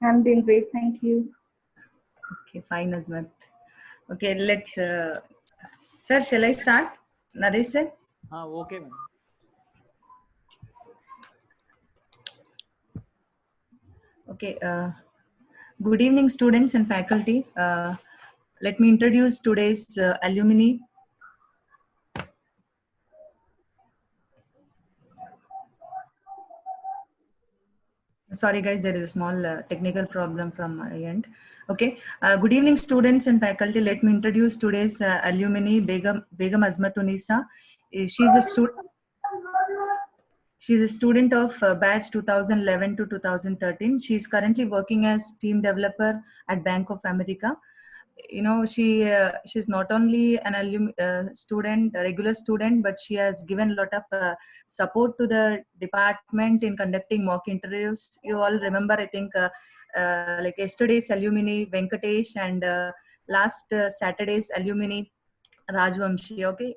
I'm doing great, thank you. Okay, fine, Azmat. Okay, let's. Sir, shall I start? Naresh sir? Okay, ma'am. Okay. Good evening, students and faculty. Let me introduce today's alumni. Sorry guys, there is a small technical problem from my end. Okay, good evening students and faculty. Let me introduce today's alumni, Begum Azmatunisa. She's a student. She's a student of batch 2011 to 2013. She's currently working as team developer at Bank of America. You know, she's not only an student, a regular student, but she has given a lot of support to the department in conducting mock interviews. You all remember, I think, like yesterday's alumni Venkatesh and last Saturday's alumni Rajvamshi. Okay,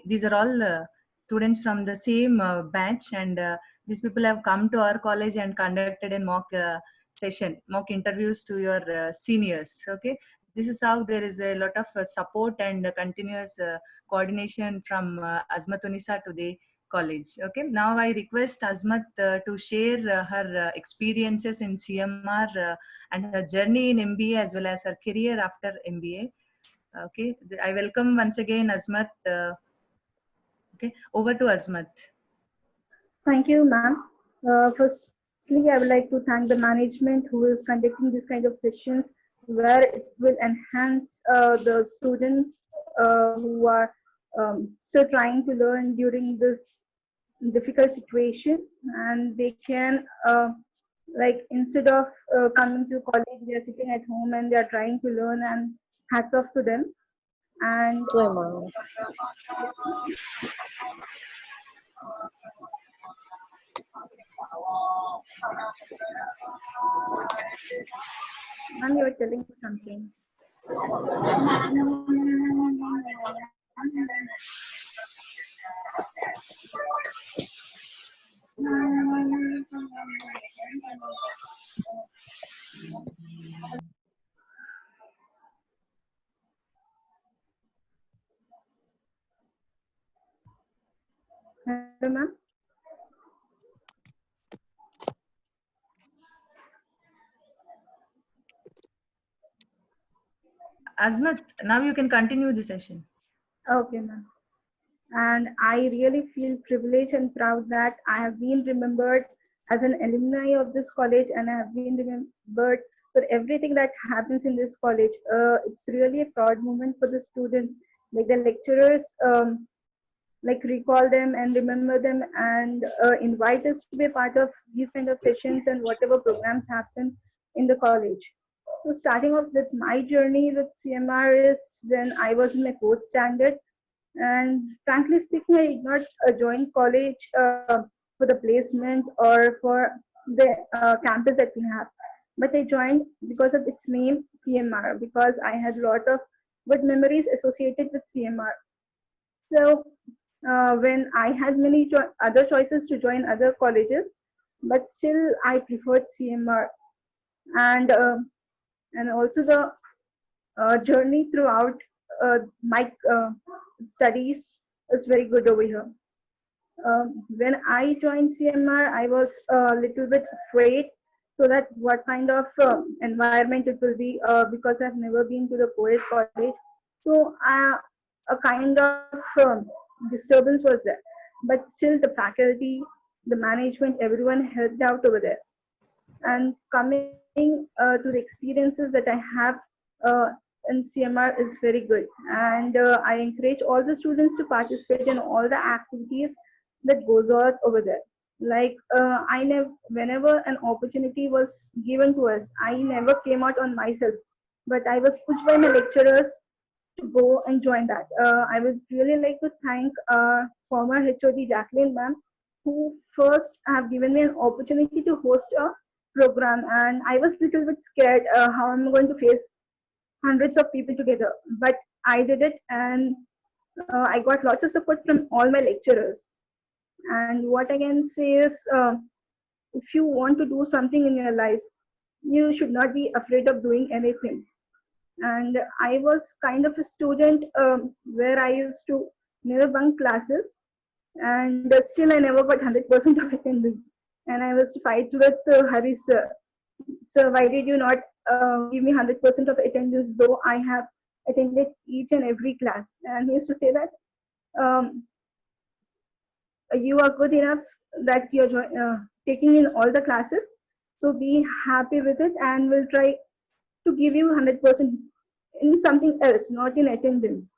these are all students from the same batch, and these people have come to our college and conducted a mock session, mock interviews to your seniors. Okay, this is how there is a lot of support and continuous coordination from Azmatunisa to the college. Okay, now I request Azmat to share her experiences in CMR and her journey in MBA as well as her career after MBA. Okay, I welcome once again Azmat. Okay, over to Azmat. Thank you, ma'am. Firstly, I would like to thank the management who is conducting this kind of sessions where it will enhance the students who are still trying to learn during this difficult situation, and they can like instead of coming to college, they are sitting at home and they are trying to learn, and hats off to them. And ma'am, you are telling something. Hello, ma'am. Azmat, now you can continue the session. Okay, ma'am. And I really feel privileged and proud that I have been remembered as an alumni of this college, and I have been remembered for everything that happens in this college. It's really a proud moment for the students. Like the lecturers, like recall them and remember them and invite us to be a part of these kind of sessions and whatever programs happen in the college. So starting off with my journey with CMR is when I was in my fourth standard, and frankly speaking, I did not join college for the placement or for the campus that we have, but I joined because of its name CMR, because I had a lot of good memories associated with CMR. So when I had many other choices to join other colleges, but still I preferred CMR, and also the journey throughout my studies is very good over here. When I joined CMR, I was a little bit afraid, so that what kind of environment it will be, because I've never been to the co-ed college. So a kind of disturbance was there. But still, the faculty, the management, everyone helped out over there. And coming to the experiences that I have uh, in CMR is very good. And I encourage all the students to participate in all the activities that goes on over there. Like I never, whenever an opportunity was given to us, I never came out on myself, but I was pushed by my lecturers to go and join that. I would really like to thank former HOD Jacqueline ma'am, who first have given me an opportunity to host a program, and I was a little bit scared how I'm going to face hundreds of people together, but I did it, and I got lots of support from all my lecturers. And what I can say is, if you want to do something in your life, you should not be afraid of doing anything. And I was kind of a student where I used to never bunk classes, and still I never got 100% of attendance. And I was to fight with Hari sir. So why did you not give me 100% of attendance, though I have attended each and every class? And he used to say that um, you are good enough that you're taking in all the classes. So be happy with it, and we'll try to give you 100% in something else, not in attendance.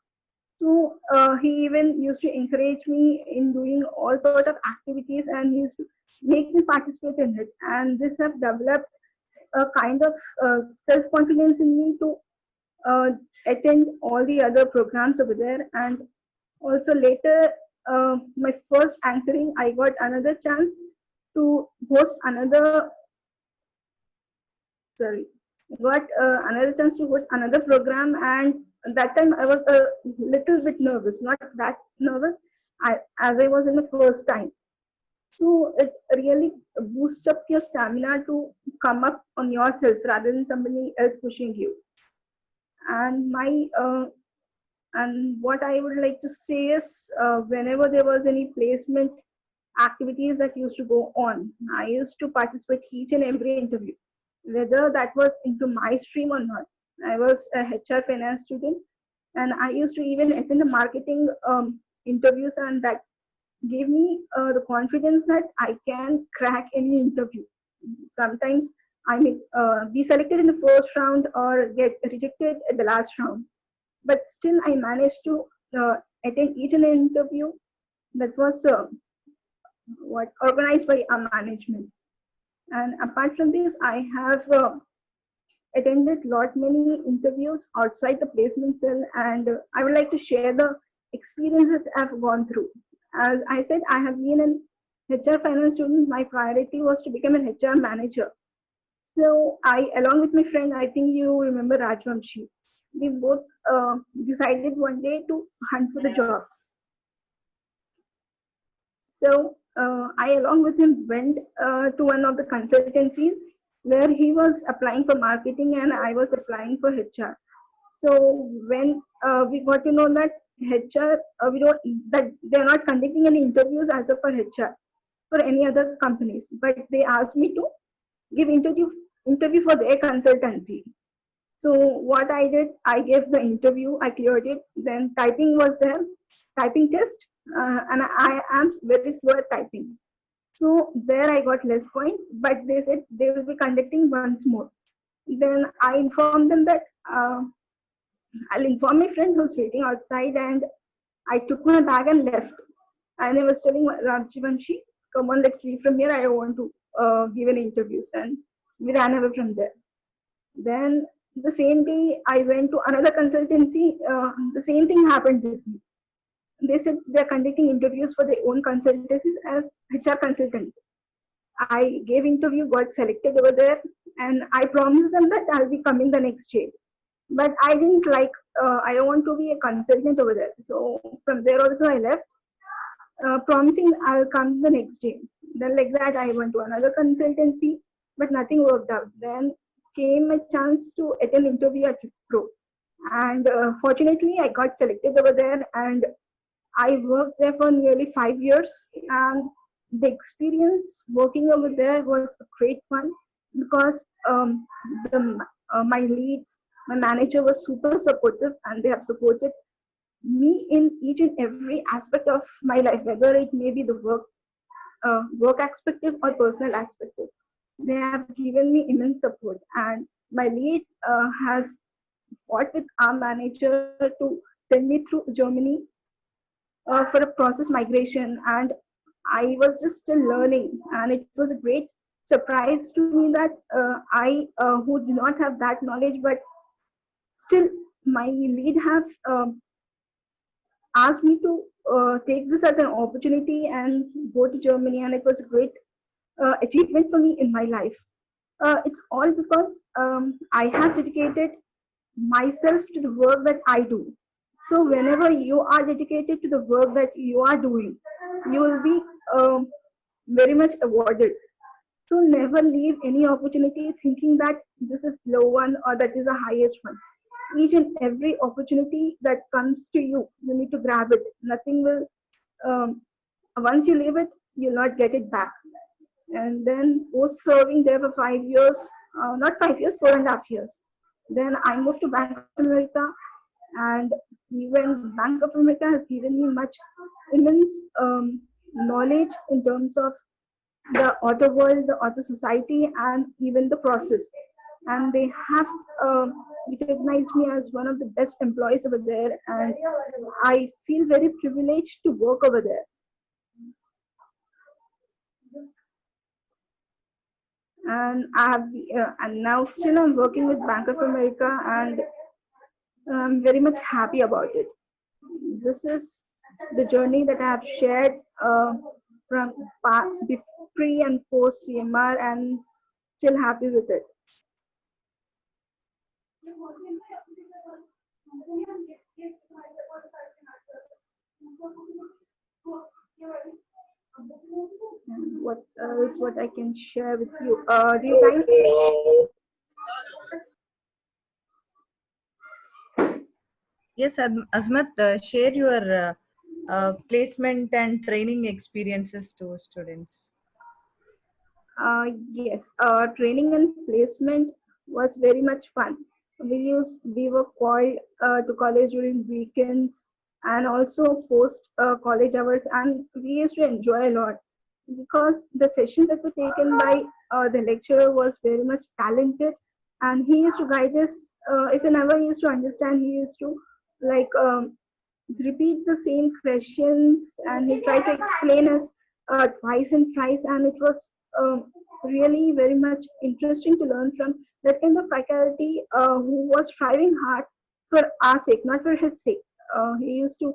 So he even used to encourage me in doing all sort of activities, and he used to make me participate in it. And this have developed a kind of self-confidence in me to uh, attend all the other programs over there. And also later, my first anchoring, I got another chance to host another, sorry, got another chance to host another program. And that time I was a little bit nervous, not that nervous as I was in the first time. So it really boosts up your stamina to come up on yourself rather than somebody else pushing you. And my and what I would like to say is, whenever there was any placement activities that used to go on, I used to participate each and every interview, whether that was into my stream or not. I was a HR finance student, and I used to even attend the marketing interviews, and that gave me the confidence that I can crack any interview. Sometimes I may be selected in the first round or get rejected at the last round, but still I managed to attend each and every interview that was what organized by our management. And apart from this, I have attended lot many interviews outside the placement cell, and I would like to share the experiences I've gone through. As I said, I have been an HR finance student. My priority was to become an HR manager. So I, along with my friend, I think you remember Rajvamshi, we both decided one day to hunt for the jobs. So I, along with him, went to one of the consultancies where he was applying for marketing and I was applying for HR. So when we got to know that HR, we don't that they're not conducting any interviews as of for HR for any other companies, but they asked me to give interview for their consultancy. So what I did, I gave the interview, I cleared it. Then typing was there, typing test, and I am very slow at typing. So there I got less points, but they said they will be conducting once more. Then I informed them that I'll inform my friend who's waiting outside, and I took my bag and left. And I was telling Rajvanshi, come on, let's leave from here. I don't want to give any interviews. And we ran away from there. Then the same day, I went to another consultancy. The same thing happened with me. They said they're conducting interviews for their own consultancies as HR consultant. I gave interview, got selected over there, and I promised them that I'll be coming the next day. But I didn't like, I don't want to be a consultant over there. So from there also I left, promising I'll come the next day. Then like that, I went to another consultancy, but nothing worked out. Then came a chance to attend interview at Pro. And fortunately, I got selected over there, and I worked there for nearly 5 years. And the experience working over there was a great one because my leads, my manager was super supportive, and they have supported me in each and every aspect of my life, whether it may be the work aspect or personal aspect. They have given me immense support, and my lead has fought with our manager to send me through Germany for a process migration, and I was just still learning, and it was a great surprise to me that I, who do not have that knowledge, but still my lead have asked me to take this as an opportunity and go to Germany, and it was a great achievement for me in my life. It's all because I have dedicated myself to the work that I do. So whenever you are dedicated to the work that you are doing, you will be very much awarded. So never leave any opportunity thinking that this is low one or that is the highest one. Each and every opportunity that comes to you, you need to grab it. Nothing will, um, once you leave it, you'll not get it back. And then post serving there for 5 years, not 5 years, 4.5 years. Then I moved to Bank of America, and even Bank of America has given me much immense knowledge in terms of the auto world, the auto society, and even the process. And they have recognized me as one of the best employees over there, and I feel very privileged to work over there. And and now still I'm working with Bank of America, and I'm very much happy about it. This is the journey that I have shared from pre and post CMR, and still happy with it. And what else what I can share with you? Do you guys? Yes, Azmat, share your placement and training experiences to students. Yes, training and placement was very much fun. We were called to college during weekends and also post college hours, and we used to enjoy a lot because the sessions that were taken by the lecturer was very much talented, and he used to guide us. If you never used to understand, he used to like repeat the same questions, and he tried to explain us twice and thrice, and it was really very much interesting to learn from that kind of faculty who was striving hard for our sake, not for his sake. He used to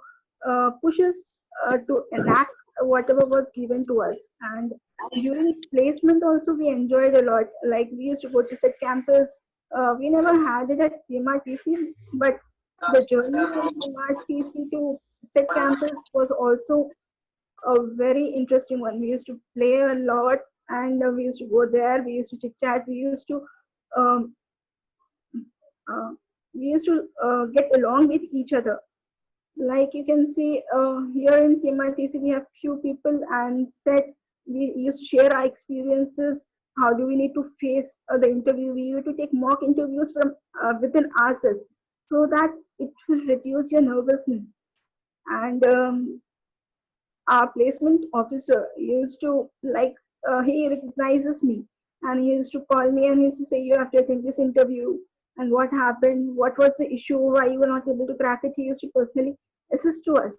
push us to enact whatever was given to us. And during placement also we enjoyed a lot. Like we used to go to set campus. We never had it at CMRTC, but the journey from CMRTC to set campus was also a very interesting one. We used to play a lot, and we used to go there. We used to chit chat. Um, uh, we used to get along with each other. Like you can see here in CMRTC, we have few people, and said we used to share our experiences. How do we need to face the interview? We used to take mock interviews from within ourselves, so that it will reduce your nervousness. And our placement officer used to like he recognizes me, and he used to call me, and he used to say, you have to attend this interview, and what happened, what was the issue, why you were not able to crack it. He used to personally assist to us.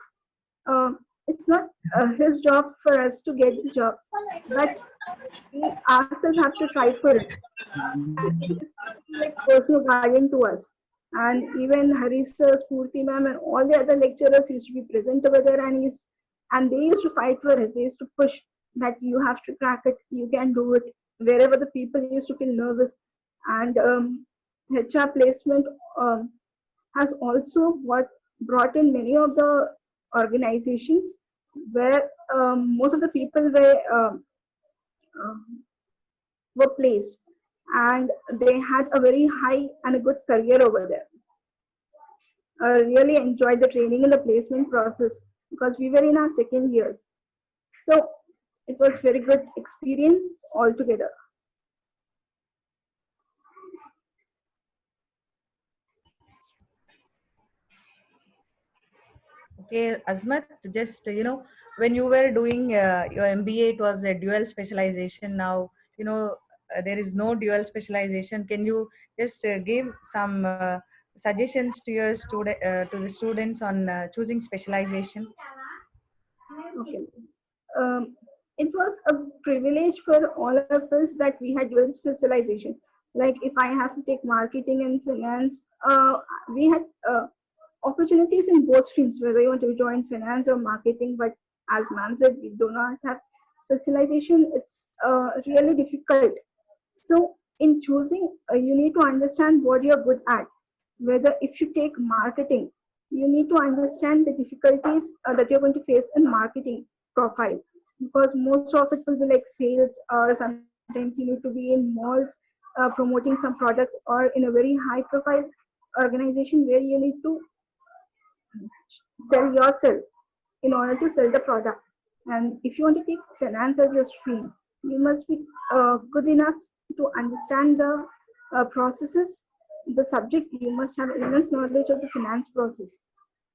It's not his job for us to get the job, but we ourselves have to try for it. And he used to be like personal guardian to us. And even Harish sir, Spurti ma'am, and all the other lecturers used to be present over there, and they used to fight for us. They used to push that you have to crack it, you can do it. Wherever the people used to feel nervous, and HR placement has also brought in many of the organizations where most of the people were placed, and they had a very high and a good career over there. I really enjoyed the training and the placement process because we were in our second years. So it was very good experience altogether. Okay, Azmat, just when you were doing your MBA, it was a dual specialization. Now, there is no dual specialization. Can you just give some suggestions to your to the students on choosing specialization? Okay. Um, it was a privilege for all of us that we had dual specialization. Like if I have to take marketing and finance, we had opportunities in both streams, whether you want to join finance or marketing. But as ma'am said, we do not have specialization. It's really difficult. So in choosing, you need to understand what you're good at. Whether if you take marketing, you need to understand the difficulties that you're going to face in marketing profile, because most of it will be like sales or something Sometimes you need to be in malls promoting some products, or in a very high profile organization where you need to sell yourself in order to sell the product. And if you want to take finance as your stream, you must be good enough to understand the processes, the subject. You must have immense knowledge of the finance process.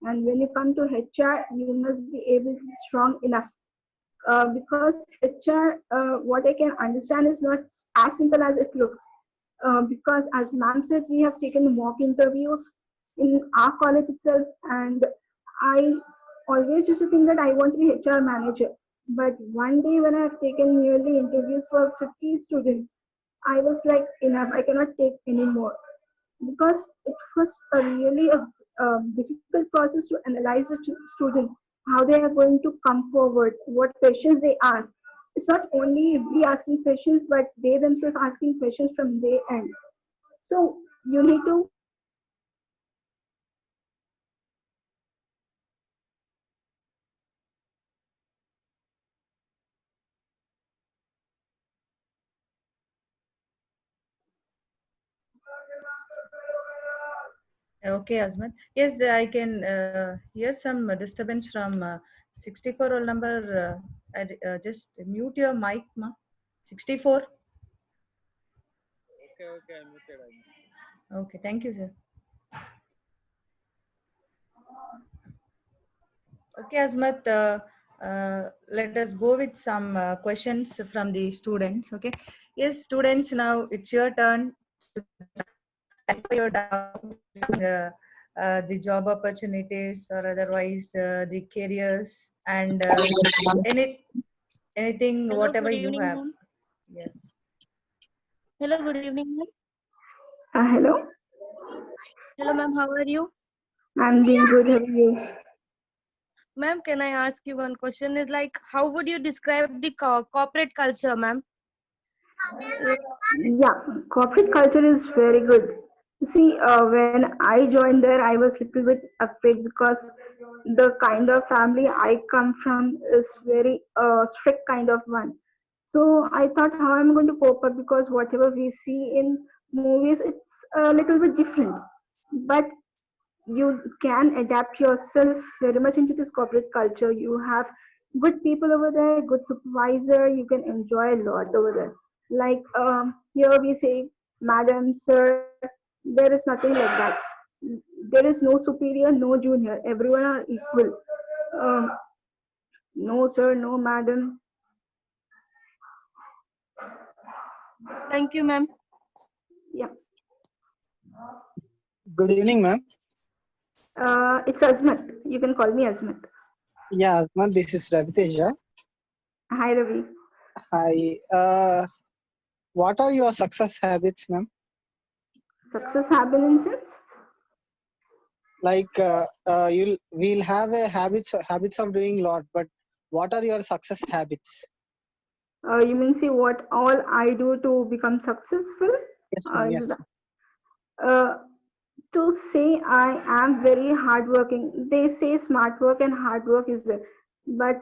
And when you come to HR, you must be able to be strong enough. Because HR, what I can understand, is not as simple as it looks. Because as ma'am said, we have taken mock interviews in our college itself, and I always used to think that I want to be HR manager. But one day when I have taken nearly interviews for 50 students, I was like, enough, I cannot take anymore. Because it was a difficult process to analyze the students, how they are going to come forward, what questions they ask. It's not only we asking questions, but they themselves asking questions from their end. So you need to Okay, Azmat. Yes, I can hear some disturbance from 64 roll number. Just mute your mic, ma. 64. Okay, I muted. Okay, thank you, sir. Okay, Azmat, let us go with some questions from the students. Okay. Yes, students, now it's your turn to clarify your doubts, the job opportunities or otherwise the careers and anything, Hello, whatever good you evening, have. ma'am. Yes. Hello, good evening, ma'am. hello. Hello, ma'am. How are you? I'm doing good. How are you? Ma'am, can I ask you one question? Is like, how would you describe the corporate culture, ma'am? Yeah, corporate culture is very good. See, when I joined there, I was little bit afraid because the kind of family I come from is very strict kind of one. So I thought, how I'm going to cope up, because whatever we see in movies, it's a little bit different. But you can adapt yourself very much into this corporate culture. You have good people over there, good supervisor. You can enjoy a lot over there. Like here we say, madam, sir. There is nothing like that. There is no superior, no junior. Everyone are equal. Um, no sir, no madam. Thank you, ma'am. Yeah. Good evening, ma'am. It's Azmat. You can call me Azmat. Yeah, ma'am, this is Raviteja. Hi, Ravi. Hi. What are your success habits, ma'am? Success happens since. Like we'll have a habits of doing lot, but what are your success habits? You mean see what all I do to become successful? Yes, ma'am. Is Yes. that, uh, to say I am very hardworking. They say smart work and hard work is there, but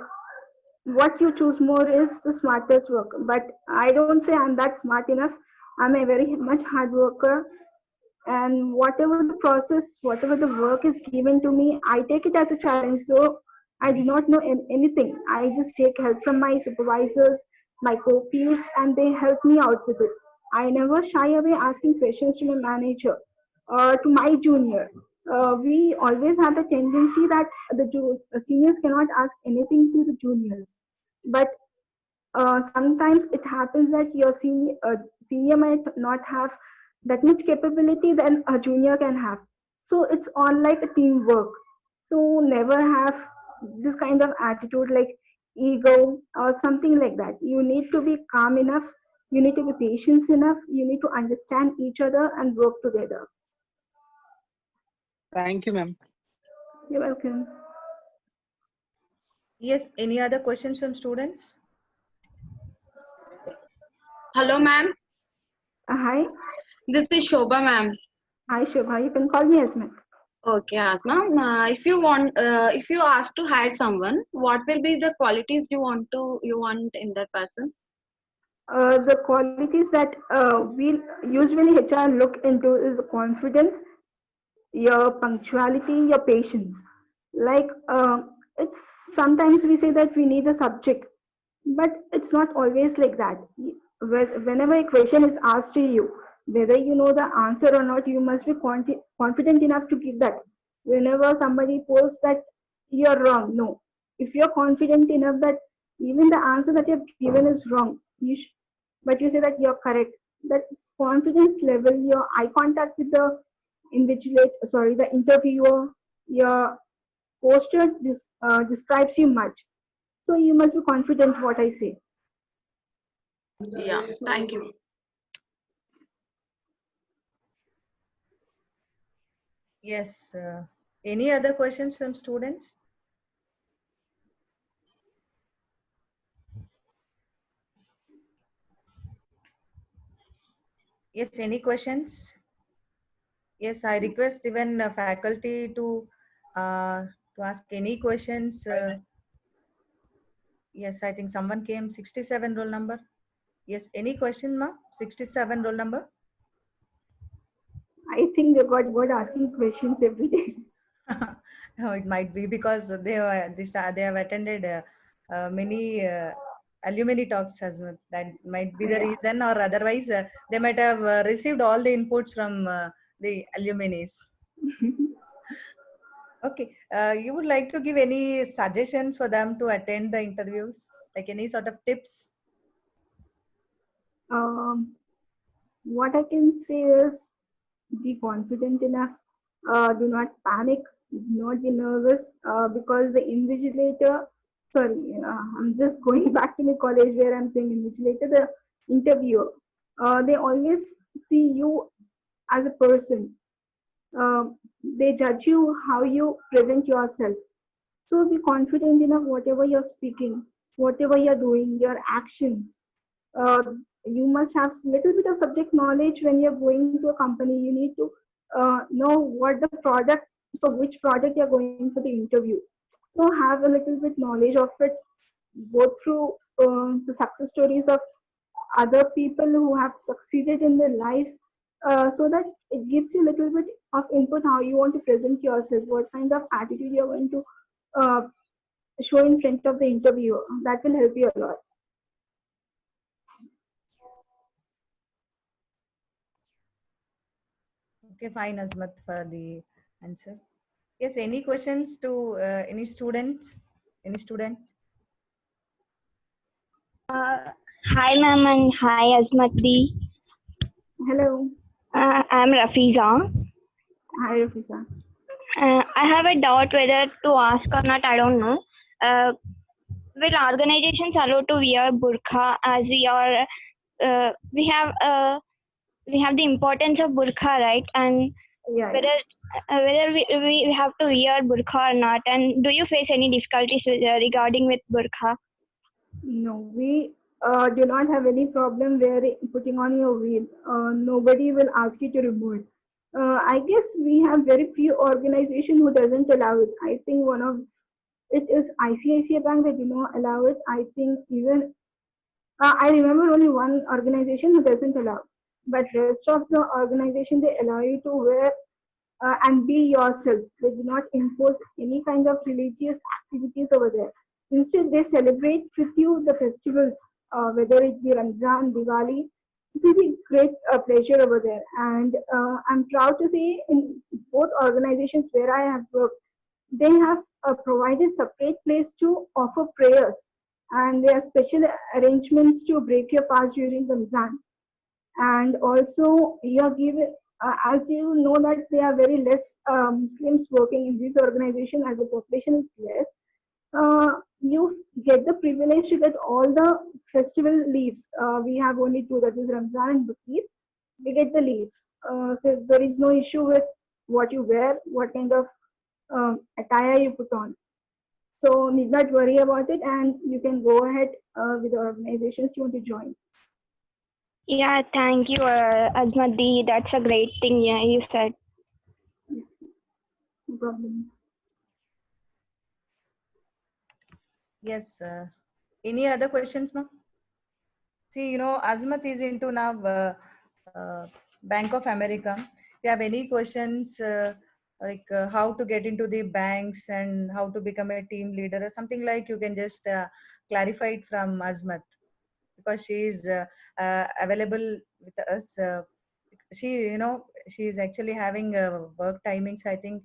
what you choose more is the smartest work. But I don't say I'm that smart enough. I'm a very much hard worker, and whatever the process, whatever the work is given to me, I take it as a challenge. Though I do not know anything, I just take help from my supervisors, my co-peers, and they help me out with it. I never shy away asking questions to my manager or to my junior. We always have the tendency that the seniors cannot ask anything to the juniors, but sometimes it happens that your senior might not have that much capability than a junior can have. So it's all like a teamwork. So never have this kind of attitude like ego or something like that. You need to be calm enough. You need to be patient enough. You need to understand each other and work together. Thank you, ma'am. You're welcome. Yes, any other questions from students? Hello, ma'am. Hi. This is Shobha, ma'am. Hi, Shobha. You can call me Asma. Okay, Asma. If you ask to hire someone, what will be the qualities you want in that person? the qualities that we usually HR look into is confidence, your punctuality, your patience. Like it's sometimes we say that we need a subject, but it's not always like that. Whenever a question is asked to you, whether you know the answer or not, you must be confident enough to give that. Whenever somebody posts that you're wrong, no. If you're confident enough that even the answer that you've given is wrong, but you say that you're correct. That confidence level, your eye contact with the the interviewer, your posture describes you much. So you must be confident what I say. Yeah, thank you. Yes. Any other questions from students? Yes, any questions? Yes, I request even faculty to ask any questions. Yes, I think someone came 67 roll number. Yes, any question, ma? 67 roll number. I think they got asking questions every day. No, it might be because they have attended many alumni talks as well. That might be the Yeah. reason, or otherwise they might have received all the inputs from the alumni. Okay, you would like to give any suggestions for them to attend the interviews, like any sort of tips? um, what I can say is be confident enough. Do not panic. Do not be nervous because the invigilator. Sorry, I'm just going back to my college where I'm saying invigilator. The interviewer. They always see you as a person. They judge you how you present yourself. So be confident enough whatever you're speaking, whatever you're doing, your actions. Uh, you must have little bit of subject knowledge when you're going to a company. You need to know what the product for which product you're going for the interview. So have a little bit knowledge of it. Go through the success stories of other people who have succeeded in their life, so that it gives you a little bit of input how you want to present yourself, what kind of attitude you're going to uh, show in front of the interviewer. That will help you a lot. Okay, fine, Azmat, for the answer. Yes, any questions to any student? Any student? Hi, ma'am, and hi, Asmati. Hello. I'm Rafiza. Hi, Rafisa. I have a doubt whether to ask or not. I don't know. Will organizations allow to wear burqa as we have the importance of burqa, right? And Yeah, whether we have to wear burqa or not, and do you face any difficulties regarding with burqa? no, we do not have any problem wearing putting on your veil. Nobody will ask you to remove it. I guess we have very few organization who doesn't allow it. I think one of it is ICICI Bank that do not allow it. I think even I remember only one organization who doesn't allow, but rest of the organization they allow you to wear and be yourself. They do not impose any kind of religious activities over there. Instead, they celebrate with you the festivals, whether it be Ramzan, Diwali. It will be great pleasure over there. And I'm proud to say in both organizations where I have worked, they have provided separate place to offer prayers, and there are special arrangements to break your fast during Ramzan. And also you're given as you know that there are very less Muslims working in this organization as the population is less. You get the privilege to get all the festival leaves. We have only two, that is Ramzan and Bakrid. We get the leaves, so there is no issue with what you wear, what kind of attire you put on. So need not worry about it, and you can go ahead with the organizations you want to join. Yeah, thank you, Asmati. That's a great thing. Yeah, you said. No problem. Yes. Any other questions, ma'am? See, Azmat is into now Bank of America. If you have any questions how to get into the banks and how to become a team leader or something like, you can just clarify it from Azmat, because she is available with us. She is actually having work timings, I think.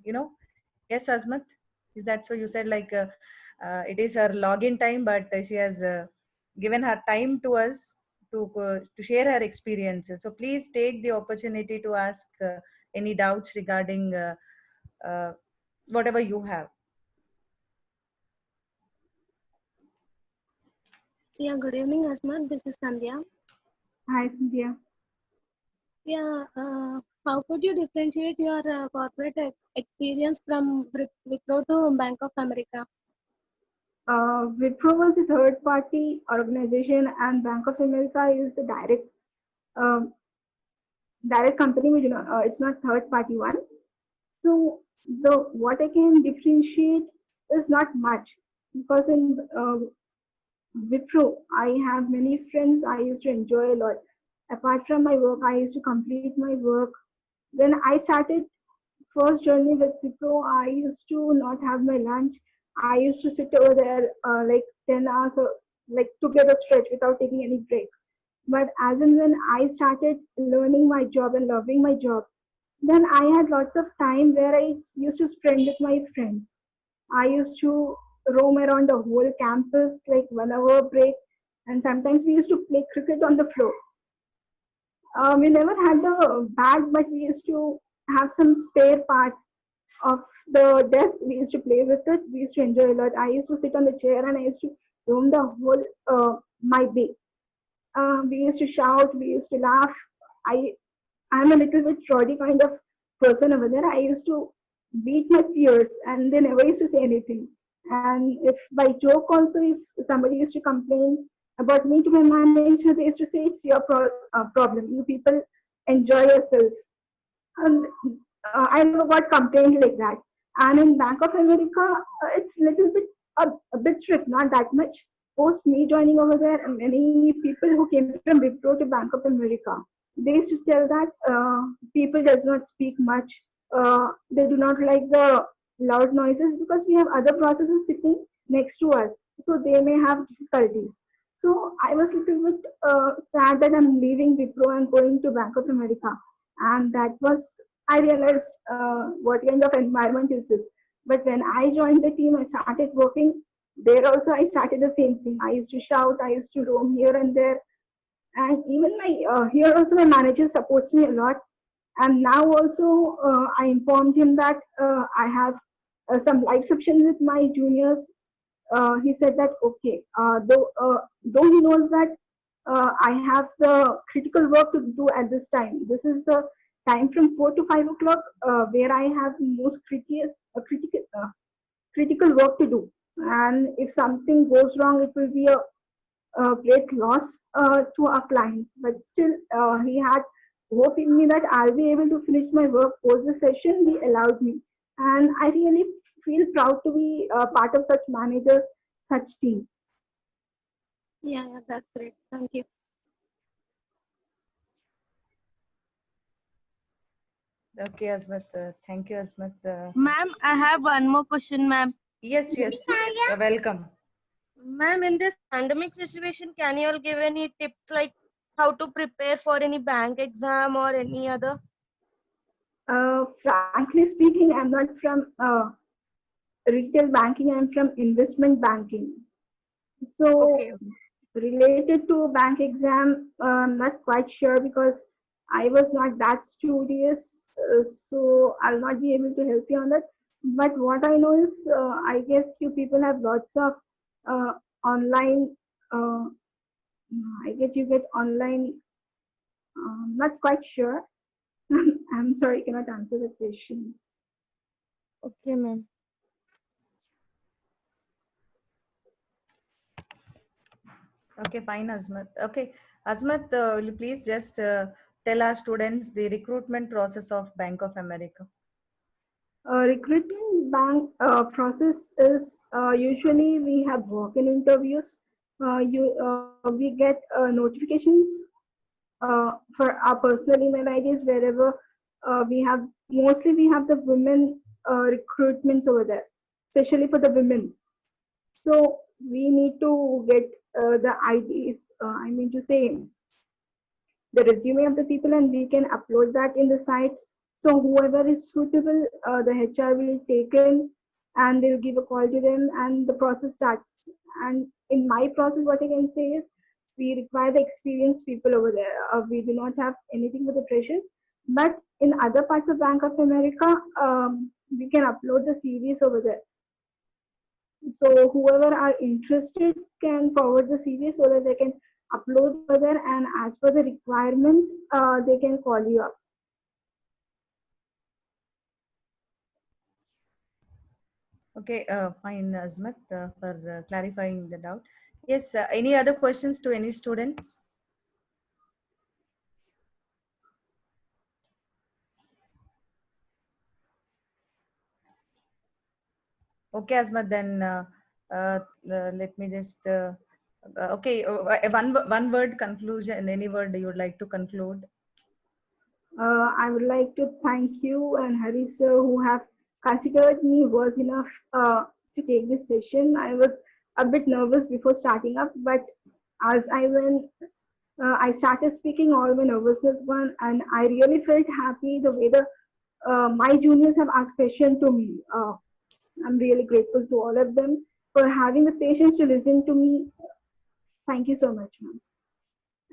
Yes, Azmat, is that so? You said it is her login time, but she has given her time to us to share her experiences. So please take the opportunity to ask any doubts regarding uh, whatever you have. Yeah, good evening, Asma. This is Sandhya. Hi, Cynthia. Yeah, how could you differentiate your corporate experience from Wipro to Bank of America? Wipro was a third party organization, and Bank of America is the um, direct company. We do not, it's not third party one. So the what I can differentiate is not much, because in Wipro I have many friends I used to enjoy a lot. Apart from my work, I used to complete my work. When I started first journey with Wipro, I used to not have my lunch. I used to sit over there like 10 hours or like together stretch without taking any breaks. But as and when I started learning my job and loving my job, then I had lots of time where I used to spend with my friends. I used to roam around the whole campus like 1 hour break, and sometimes we used to play cricket on the floor. We never had the bag, but we used to have some spare parts of the desk. We used to play with it. We used to enjoy a lot. I used to sit on the chair and I used to roam the whole my bay. We used to shout. We used to laugh. I I'm a little bit rowdy kind of person over there. I used to beat my peers, and they never used to say anything. And if by joke also, if somebody used to complain about me to my manager, they used to say it's your problem. You people enjoy yourself. And I never got complained like that. And in Bank of America, it's little bit a bit strict, not that much. Post me joining over there, many people who came from Wipro to Bank of America, they used to tell that people does not speak much. They do not like the loud noises because we have other processes sitting next to us, so they may have difficulties. So I was a little bit sad that I'm leaving Wipro and going to Bank of America, and that was I realized what kind of environment is this. But when I joined the team, I started working there. Also, I started the same thing. I used to shout, I used to roam here and there, and even my here also my manager supports me a lot. And now also I informed him that I have some live sessions with my juniors. He said that okay, though he knows that I have the critical work to do at this time. This is the time from 4 to 5 o'clock where I have most critical work to do. And if something goes wrong, it will be a great loss to our clients. But still, he had hope in me that I'll be able to finish my work post the session. He allowed me, and I really feel proud to be part of such managers, such team. Yeah, that's great. Thank you. Okay, Azmat. Thank you, Azmat. Ma'am, I have one more question, ma'am. Yes, yes. Welcome. Ma'am, in this pandemic situation, can you all give any tips like how to prepare for any bank exam or any other? Frankly speaking, I'm not from retail banking. I'm from investment banking. So Okay. related to bank exam, I'm not quite sure because I was not that studious, so I'll not be able to help you on that. But what I know is, I guess you people have lots of uh, online. Uh, I get you get online. Not quite sure. I'm sorry, cannot answer the question. Okay, ma'am. Okay, fine, Azmat. Okay, Azmat, will you please just tell our students the recruitment process of Bank of America? Recruitment bank process is usually we have walk-in interviews. we get notifications for our personal email IDs wherever mostly we have the women recruitments over there, especially for the women. So we need to get the IDs, I mean to say the resume of the people, and we can upload that in the site. So whoever is suitable, the HR will take in and they'll give a call to them and the process starts. And in my process, what I can say is we require the experienced people over there. We do not have anything with the freshers, but in other parts of Bank of America, we can upload the CVs over there. So whoever are interested can forward the CV so that they can upload further, and as per the requirements, they can call you up. Okay, fine, Azmat, for clarifying the doubt. Yes, any other questions to any students? Okay, Azmat, then let me just, okay, one word conclusion, any word you would like to conclude? I would like to thank you and Hari sir who have considered me worth enough to take this session. I was a bit nervous before starting up, but as I started speaking, all my nervousness gone, and I really felt happy the way my juniors have asked questions to me. I'm really grateful to all of them for having the patience to listen to me. Thank you so much, ma'am.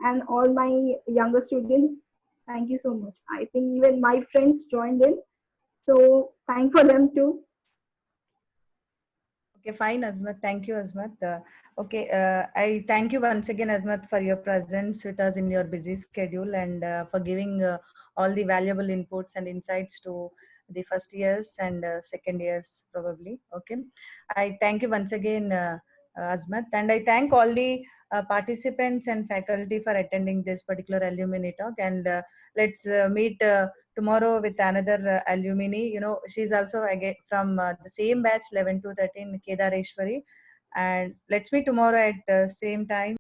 And all my younger students, thank you so much. I think even my friends joined in, so thank for them too. Okay, fine, Azmat. Thank you, Azmat. I thank you once again, Azmat, for your presence with us in your busy schedule and for giving all the valuable inputs and insights to the first years and second years, probably. Okay. I thank you once again, Azmat, and I thank all the participants and faculty for attending this particular alumni talk. And let's meet tomorrow with another alumni. You know, she's also again from the same batch 11 to 13, Kedareshwari. And let's meet tomorrow at same time.